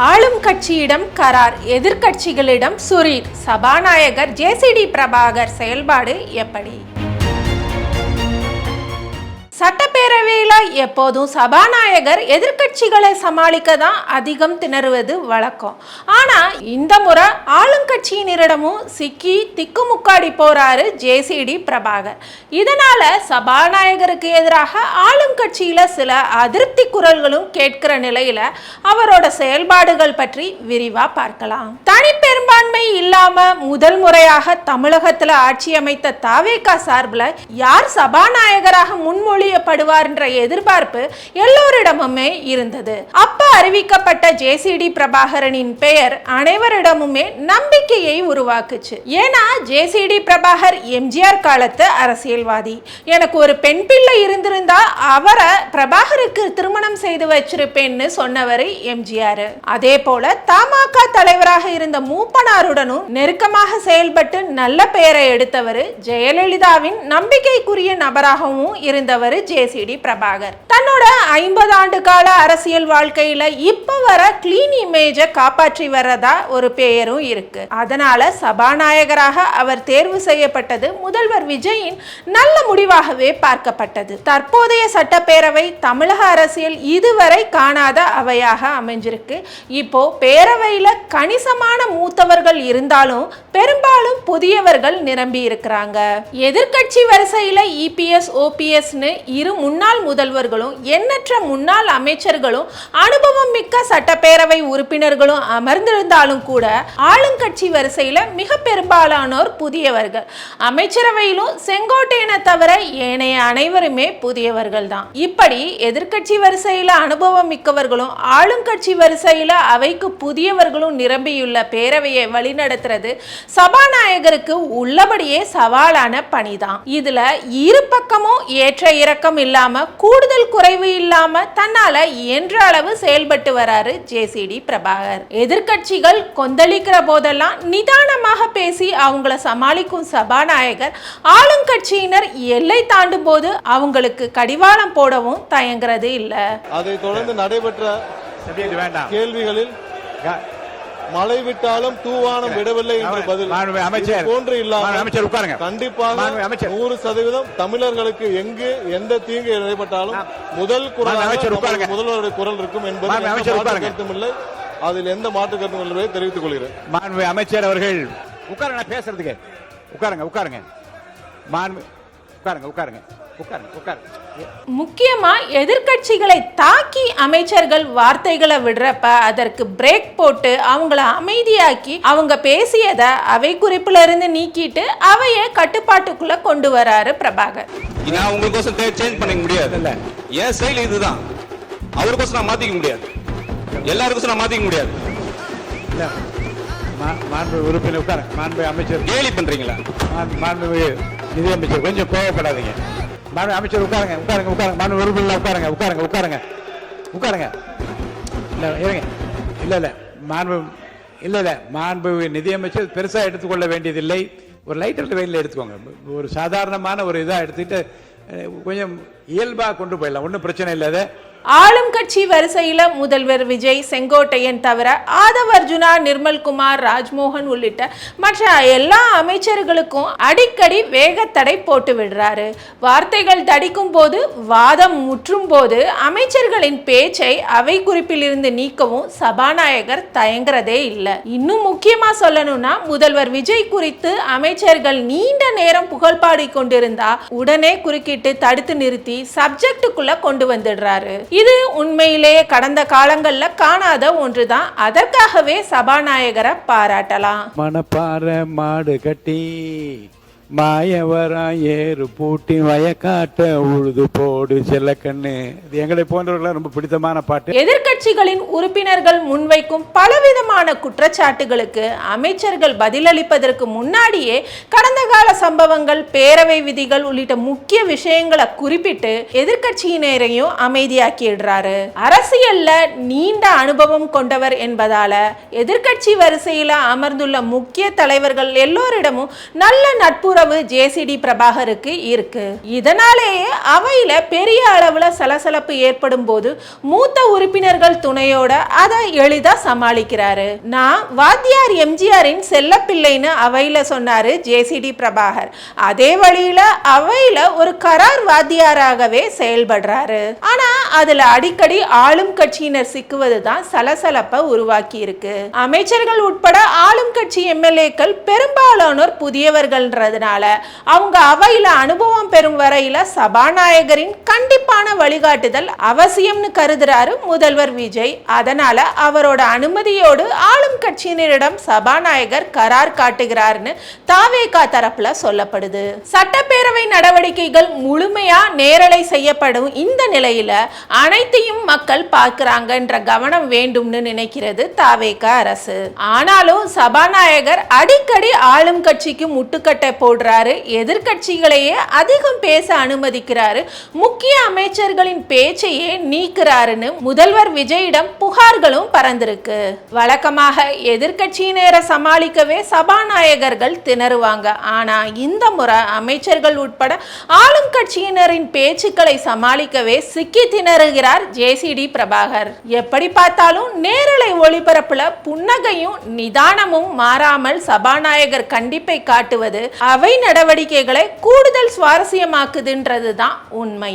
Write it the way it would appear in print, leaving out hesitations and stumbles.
ஆளும் கட்சியிடம் கரார், எதிர்க்கட்சிகளிடம் சுரீர். சபாநாயகர் ஜேசிடி பிரபாகர் செயல்பாடு எப்படி? சட்டப்பேரவையில் எப்போதும் சபாநாயகர் எதிர்க்கட்சிகளை சமாளிக்க தான் அதிகம் திணறுவது வழக்கம். ஆனால் இந்த முறை ஆளுங்கட்சியினரிடமும் சிக்கி திக்குமுக்காடி போறாரு ஜேசிடி பிரபாகர். இதனால சபாநாயகருக்கு எதிராக ஆளுங்கட்சியில சில அதிருப்தி குரல்களும் கேட்கிற நிலையில அவரோட செயல்பாடுகள் பற்றி விரிவா பார்க்கலாம். தனி பெரும்பான்மை இல்லாம முதல் முறையாக தமிழகத்துல ஆட்சி அமைத்த தாவேகா சார்பில் யார் சபாநாயகராக முன்மொழி படுவார் என்ற எதிர்பார்ப்பு எல்லோரிடமுமே இருந்தது. அப்ப அறிவிக்கப்பட்ட ஜேசிடி பிரபாகரனின் பெயர் அனைவரிடமுமே நம்பிக்கையை உருவாக்குச்சு. ஏன்னா ஜேசிடி பிரபாகர் எம்ஜிஆர் காலத்து அரசியல்வாதி. எனக்கு ஒரு பெண் பிள்ளை இருந்திருந்தா அவரை பிரபாகருக்கு திருமணம் செய்து வச்சிருப்பேன்னு சொன்னவர் எம்ஜிஆர். அதே போல தமாக தலைவராக இருந்த மூப்பனாருடனும் நெருக்கமாக செயல்பட்டு நல்ல பெயரை எடுத்தவர் ஜெயலலிதாவின் நம்பிக்கைக்குரிய நபராகவும் இருந்தவர் ஜேசிடி பிரபாகர். தன்னோட 50 ஆண்டு கால அரசியல் வாழ்க்கையில இப்ப வர கிளீன் இமேஜ காப்பாற்றி வர்றதா ஒரு பெயரும் இருக்கு. அதனால சபாநாயகராக அவர் தேர்வு செய்யப்பட்டது முதல்வர் விஜயின் நல்ல முடிவாகவே பார்க்கப்பட்டது. தற்போதைய சட்டப்பேரவை தமிழக அரசியல் இதுவரை காணாத அவையாக அமைஞ்சிருக்கு. இப்போ பேரவையில கணிசமான மூத்தவர்கள் இருந்தாலும் பெரும்பாலும் புதியவர்கள் நிரம்பி இருக்கிறாங்க. எதிர்கட்சி வரிசையில இபிஎஸ் ஓபிஎஸ்னு இரு முன்னாள் முதல்வர்களும் எண்ணற்ற முன்னாள் அமைச்சர்களும் அனுபவம் மிக்க சட்டப்பேரவை உறுப்பினர்களும் அமர்ந்திருந்தாலும் கூட ஆளுங்கட்சி வரிசையில மிக பெரும்பாலானோர் புதியவர்கள். அமைச்சரவையிலும் செங்கோட்டையனை தவிர ஏனைய அனைவருமே புதியவர்கள் தான். இப்படி எதிர்கட்சி வரிசையில அனுபவம் மிக்கவர்களும் ஆளுங்கட்சி வரிசையில அவைக்கு புதியவர்களும் நிரம்பியுள்ள பேரவையை வழிநடத்துறது சபாநாயகருக்கு உள்ளபடியே சவாலான பணிதான். இதுல இரு பக்கமும் ஏற்ற இறக்கம் இல்லாம கூடுதல் குறைவு இல்லாம தன்னால இயன்ற அளவு செயல்பட்டு வராரு ஜேசிடி பிரபாகர். எதிர்க்கட்சிகள் கொந்தளிக்கிற போதெல்லாம் நிதானமாக பேசி அவங்கள சமாளிக்கும் சபாநாயகர் ஆளுங்கட்சியினர் எல்லை தாண்டும் போது அவங்களுக்கு கடிவாளம் போடவும் தயங்குறது இல்ல. அதை தொடர்ந்து நடைபெற்ற கேள்விகளில் மழை விட்டாலும் தூவானம் விடவில்லை என்று பதில் அமைச்சர் போன்று இல்லாமல் கண்டிப்பாக 100% தமிழர்களுக்கு எங்கு எந்த தீங்கு ஏற்பட்டாலும் முதல் குரல் முதல்வருடைய குரல் இருக்கும் என்பது கருத்துமில்லை. அதில் எந்த மாற்று கருத்தும் இல்லை தெரிவித்துக் கொள்கிறேன். அமைச்சர் அவர்கள் உட்காருங்க, பேசுறதுக்கு உட்காருங்க உட்காருங்க உட்காருங்க. முக்கியமா எதிர்க்கட்சிகளை தாக்கி அமைச்சர்கள் வார்த்தைகளை விடுறப்ப அதற்கு பிரேக் போட்டு அவங்கள அமைதியாக்கி அவங்க பேசியதை அவை குறிப்புல இருந்து நீக்கிட்டு அவையை கட்டுப்பாட்டுக்குள்ள கொண்டு வராரு பிரபாகர். நான் உங்களுக்கோசம் சேஞ்ச் பண்ண முடியாது இல்ல, என் ஸ்டைல் இதுதான். அவருக்கோசம் நான் மாத்திக்க முடியாது, எல்லாருக்கும் நான் மாத்திக்க முடியாது. மாண்பு உறுப்பினர் உட்காருங்க. மாண்பு அமைச்சர் கேலி பண்றீங்களா? மாண்பு நிதி அமைச்சர் கொஞ்சம் கோவப்படாதீங்க. மாண்பு அமைச்சர் உட்காருங்க. மாண்பு உறுப்பினர் உட்காருங்க. இல்ல மாண்பு நிதியமைச்சர் பெருசா எடுத்துக்கொள்ள வேண்டியதில்லை. ஒரு லைட்டர் வெயில எடுத்துக்கோங்க. ஒரு சாதாரணமான ஒரு இதா எடுத்துட்டு கொஞ்சம் இயல்பா கொண்டு போயிடலாம், ஒன்றும் பிரச்சனை இல்லை. ஆளும் கட்சி வரிசையில முதல்வர் விஜய், செங்கோட்டையன் தவிர ஆதவ் அர்ஜுனா, நிர்மல்குமார், ராஜ்மோகன் உள்ளிட்ட மற்ற எல்லா அமைச்சர்களுக்கும் அடிக்கடி வேகத்தடை போட்டு விடுறாரு. வார்த்தைகள் தடிக்கும் போது, வாதம் முற்றும் போது அமைச்சர்களின் பேச்சை அவை குறிப்பில் இருந்து நீக்கவும் சபாநாயகர் தயங்குறதே இல்லை. இன்னும் முக்கியமா சொல்லணும்னா முதல்வர் விஜய் குறித்து அமைச்சர்கள் நீண்ட நேரம் புகழ்பாடி கொண்டிருந்தா உடனே குறுக்கிட்டு தடுத்து நிறுத்தி சப்ஜெக்டுக்குள்ள கொண்டு வந்துடுறாரு. இது உண்மையிலேயே கடந்த காலங்கள்ல காணாத ஒன்றுதான். அதற்காகவே சபாநாயகரை பாராட்டலாம். மணப்பாறை மாடு கட்டி மாயவரா ஏறு பூட்டி வயக்காட்ட உழுது போடு செல்லக்கண்ணு. இது எங்களை போன்றவர்கள் ரொம்ப பிடித்தமான பாட்டு. எதிர்க்கட்சிகளின் உறுப்பினர்கள் முன்வைக்கும் பலவிதமான குற்றச்சாட்டுகளுக்கு அமைச்சர்கள் பதிலளிப்பதற்கு முன்னாடியே கடந்த கால சம்பவங்கள், பேரவை விதிகள் உள்ளிட்ட முக்கிய விஷயங்களை குறிப்பிட்டு எதிர்க்கட்சியினரையும் அமைதியாக்கிடுறாரு. அரசியல்ல நீண்ட அனுபவம் கொண்டவர் என்பதால எதிர்க்கட்சி வரிசையில அமர்ந்துள்ள முக்கிய தலைவர்கள் எல்லோரிடமும் நல்ல நட்புறவு ஜேசிடி பிரபாகருக்கு இருக்கு. இதனாலேயே அவையில பெரிய அளவுல சலசலப்பு ஏற்படும் போது மூத்த உறுப்பினர்கள் கூடுதல் துணையோட அதை எளிதா சமாளிக்கிறாரு. நான் வாத்தியார் எம்ஜிஆரின் செல்ல பிள்ளைன்னு அவையில சொன்னாரு ஜேசிடி பிரபாகர். அதே வழியில அவையில ஒரு கரார் வாத்தியாராகவே செயல்படுறாரு. ஆனா அதுல அடிக்கடி ஆளும் கட்சியினர் சிக்குவதுதான் சலசலப்பை உருவாக்கி இருக்கு. அமைச்சர்கள் உட்பட ஆளும் கட்சி எம்எல்ஏக்கள் பெரும்பாலானோர் புதியவர்கள்ன்றதுனால அவங்க அவையில அனுபவம் பெறும் வரையில சபாநாயகரின் கண்டிப்பான வழிகாட்டுதல் அவசியம்னு கருதுறாரு முதல்வர் விஜய். அதனால அவரோட அனுமதியோடு ஆளும் கட்சியினரிடம் சபாநாயகர் கரார் காட்டுகிறார்னு தாவேகா தரப்புல சொல்லப்படுது. சட்டப்பேரவை நடவடிக்கைகள் முழுமையா நேரலை செய்யப்படும் இந்த நிலையில அனைத்தையும் மக்கள் பார்க்கிறாங்கன்ற கவனம் வேண்டும்னு நினைக்கிறது தாவேகா அரசு. ஆனாலும் சபாநாயகர் அடிக்கடி ஆளும் கட்சிக்கு முட்டுக்கட்டை போடுறாரு, எதிர்கட்சிகளையே அதிகம் பேச அனுமதிக்கிறாரு, முக்கிய அமைச்சர்களின் பேச்சையே நீக்கிறாருன்னு முதல்வர் விஜயிடம் புகார்களும் பறந்திருக்கு. வழக்கமாக எதிர்கட்சியினரை சமாளிக்கவே சபாநாயகர்கள் திணறுவாங்க. ஆனா இந்த முறை அமைச்சர்கள் உட்பட ஆளும் கட்சியினரின் பேச்சுக்களை சமாளிக்கவே சிக்கி திணறுகிறார் ஜேசிடி பிரபாகர். எப்படி பார்த்தாலும் நேரலை ஒளிபரப்புல புன்னகையும் நிதானமும் மாறாமல் சபாநாயகர் கண்டிப்பை காட்டுவது அவை நடவடிக்கைகளை கூடுதல் சுவாரஸ்யமாக்குதுன்றதுதான் உண்மை.